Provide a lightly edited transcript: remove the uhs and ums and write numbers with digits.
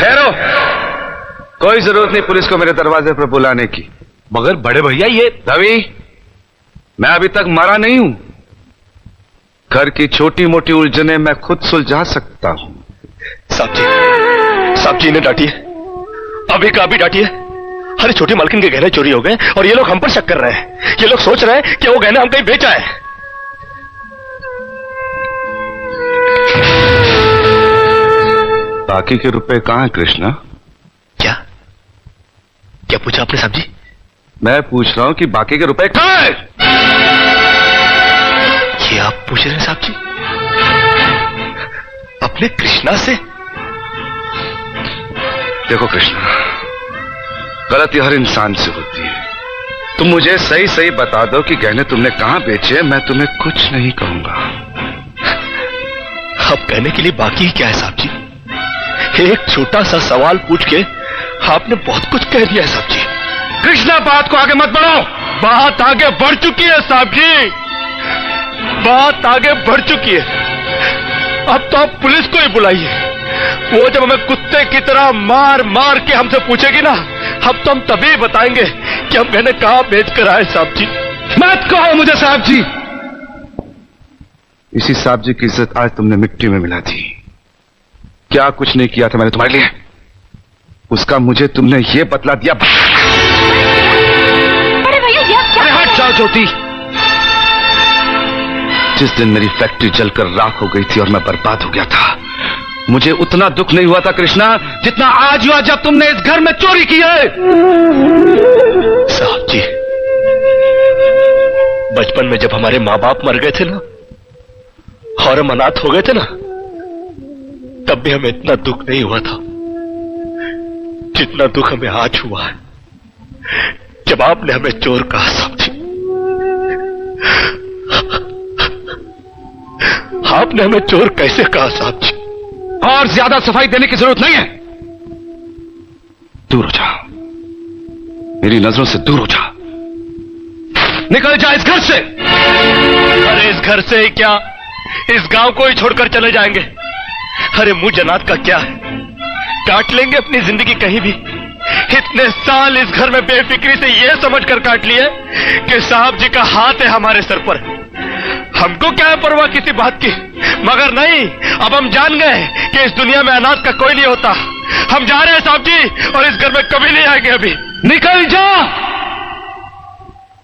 ठहरो, कोई जरूरत नहीं पुलिस को मेरे दरवाजे पर बुलाने की। मगर बड़े भैया ये रवि, मैं अभी तक मरा नहीं हूं। घर की छोटी मोटी उलझने मैं खुद सुलझा सकता हूं। साहब जी ने डांटी है, अभी का अभी डांटी है। अरे छोटी मालकिन के गहने चोरी हो गए और ये लोग हम पर शक कर रहे हैं। ये लोग सोच रहे हैं कि वो गहने हम कहीं बेचा है। बाकी के रुपए कहां हैं कृष्णा? क्या पूछा आपने साहब जी? मैं पूछ रहा हूं कि बाकी के रुपए कहां हैं? ये आप पूछ रहे हैं साहब जी अपने कृष्णा से? देखो कृष्णा, गलती हर इंसान से होती है। तुम मुझे सही सही बता दो कि गहने तुमने कहां बेचे, मैं तुम्हें कुछ नहीं कहूंगा। अब कहने के लिए बाकी ही क्या है साहब जी? एक छोटा सा सवाल पूछ के आपने बहुत कुछ कह दिया है साहब जी। कृष्णा, बात को आगे मत बढ़ाओ। बात आगे बढ़ चुकी है साहब जी, बात आगे बढ़ चुकी है। अब तो आप पुलिस को ही बुलाइए। वो जब हमें कुत्ते की तरह मार मार के हमसे पूछेगी ना, अब तो हम तभी बताएंगे कि हम गहने कहां बेच कर आए साहब जी। मत कहो मुझे साहब जी। इसी साहब जी की इज्जत आज तुमने मिट्टी में मिला दी। क्या कुछ नहीं किया था मैंने तुम्हारे लिए, उसका मुझे तुमने ये बतला दिया। अरे भैया ये क्या? अरे हट जाओ ज्योति। जिस दिन मेरी फैक्ट्री जलकर राख हो गई थी और मैं बर्बाद हो गया था, मुझे उतना दुख नहीं हुआ था कृष्णा जितना आज हुआ जब तुमने इस घर में चोरी की है। साहब जी, बचपन में जब हमारे माँ बाप मर गए थे ना और हम अनाथ हो गए थे ना, तब भी हमें इतना दुख नहीं हुआ था जितना दुख हमें आज हुआ है जब आपने हमें चोर कहा साहब जी। आपने हमें चोर कैसे कहा साहब जी? और ज्यादा सफाई देने की जरूरत नहीं है। दूर हो जा, मेरी नजरों से दूर हो जा। निकल जा इस घर से। अरे इस घर से ही क्या, इस गांव को ही छोड़कर चले जाएंगे। अरे मुझ अनाथ का क्या है, काट लेंगे अपनी जिंदगी कहीं भी। इतने साल इस घर में बेफिक्री से ये समझकर काट लिए कि साहब जी का हाथ है हमारे सर पर। हमको क्या है परवाह किसी बात की, मगर नहीं, अब हम जान गए कि इस दुनिया में अनाथ का कोई नहीं होता। हम जा रहे हैं साहब जी और इस घर में कभी नहीं आएंगे। अभी निकल जा।